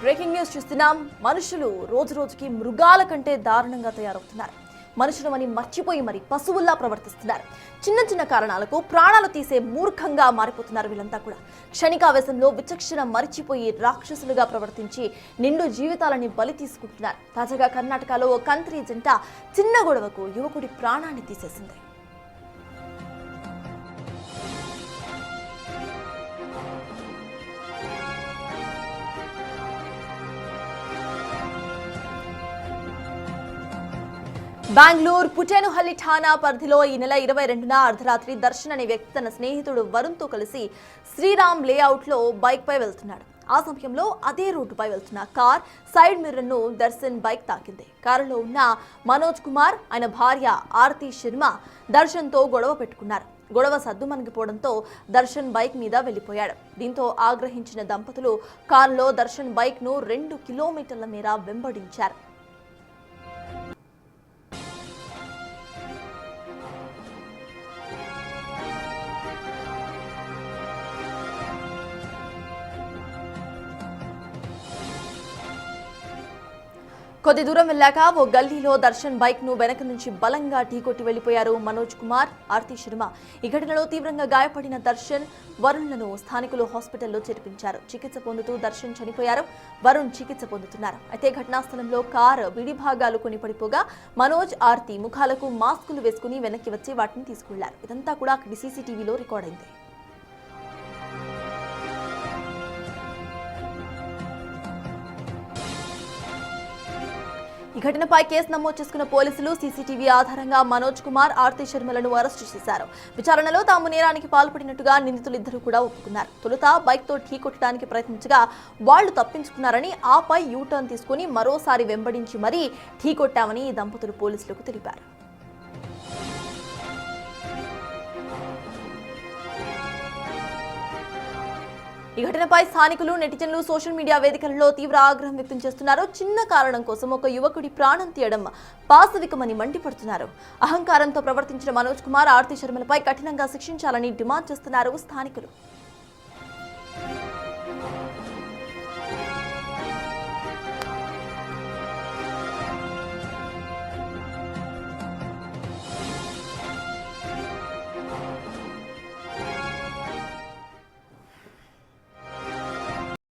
Breaking news చూస్తున్నాం. మనుషులు రోజు రోజుకి మృగాల కంటే దారుణంగా తయారవుతున్నారు. మనుషులమని మర్చిపోయి మరి పశువుల్లా ప్రవర్తిస్తున్నారు. చిన్న చిన్న కారణాలకు ప్రాణాలు తీసే మూర్ఖంగా మారిపోతున్నారు వీళ్ళంతా కూడా. క్షణికావేశంలో విచక్షణ మరిచిపోయి రాక్షసులుగా ప్రవర్తించి నిండు జీవితాలని బలి తీసుకుంటున్నారు. తాజాగా కర్ణాటకలో ఓ కంత్రి జంట చిన్న గొడవకు యువకుడి ప్రాణాన్ని తీసేసింది. బెంగళూరు పుటేనుహల్లి ఠాణా పరిధిలో ఈ నెల 22న అర్ధరాత్రి దర్శన్ అనే వ్యక్తి తన స్నేహితుడు వరుణ్తో కలిసి శ్రీరామ్ లేఅవుట్లో బైక్పై వెళ్తున్నాడు. ఆ సమయంలో అదే రోడ్డుపై వెళ్తున్న కార్ సైడ్ మిర్రర్ను దర్శన్ బైక్ తాకింది. కారులో ఉన్న మనోజ్ కుమార్, ఆయన భార్య ఆర్తి శర్మ దర్శన్తో గొడవ పెట్టుకున్నారు. గొడవ సద్దుమణిగిపోవడంతో దర్శన్ బైక్ మీద వెళ్లిపోయాడు. దీంతో ఆగ్రహించిన దంపతులు కారులో దర్శన్ బైక్ను 2 కిలోమీటర్ల మేర వెంబడించారు. కొద్ది దూరం వెళ్ళాక ఓ గల్లీలో దర్శన్ బైక్ ను వెనక నుంచి బలంగా ఢీకొట్టి వెళ్లిపోయారు మనోజ్ కుమార్, ఆర్తి శర్మ. ఈ ఘటనలో తీవ్రంగా గాయపడిన దర్శన్, వరుణ్లను స్థానికులు హాస్పిటల్లో చేర్పించారు. చికిత్స పొందుతూ దర్శన్ చనిపోయారు, వరుణ్ చికిత్స పొందుతున్నారు. అయితే ఘటనా స్థలంలో కారు విడి భాగాలు కొని పడిపోగా మనోజ్, ఆర్తి ముఖాలకు మాస్కులు వేసుకుని వెనక్కి వచ్చి వాటిని తీసుకెళ్లారు. ఇదంతా కూడా అక్కడి సీసీటీవీలో రికార్డ్ అయింది. ఈ ఘటనపై కేసు నమోదు చేసుకున్న పోలీసులు సీసీటీవీ ఆధారంగా మనోజ్ కుమార్, ఆర్తి శర్మలను అరెస్టు చేశారు. విచారణలో తాము నేరానికి పాల్పడినట్టుగా నిందితులిద్దరూ కూడా ఒప్పుకున్నారు. తొలుత బైక్ తో ఢీ కొట్టడానికి ప్రయత్నించగా వాళ్లు తప్పించుకున్నారని, ఆపై యూటర్న్ తీసుకుని మరోసారి వెంబడించి మరీ ఢీ కొట్టామని ఈ దంపతులు పోలీసులకు తెలిపారు. ఈ ఘటనపై స్థానికులు, నెటిజన్లు సోషల్ మీడియా వేదికలలో తీవ్ర ఆగ్రహం వ్యక్తం చేస్తున్నారు. చిన్న కారణం కోసం ఒక యువకుడి ప్రాణం తీయడం పాశవికమని మండిపడుతున్నారు. అహంకారంతో ప్రవర్తించిన మనోజ్ కుమార్, ఆర్తి శర్మలపై కఠినంగా శిక్షించాలని డిమాండ్ చేస్తున్నారు స్థానికులు.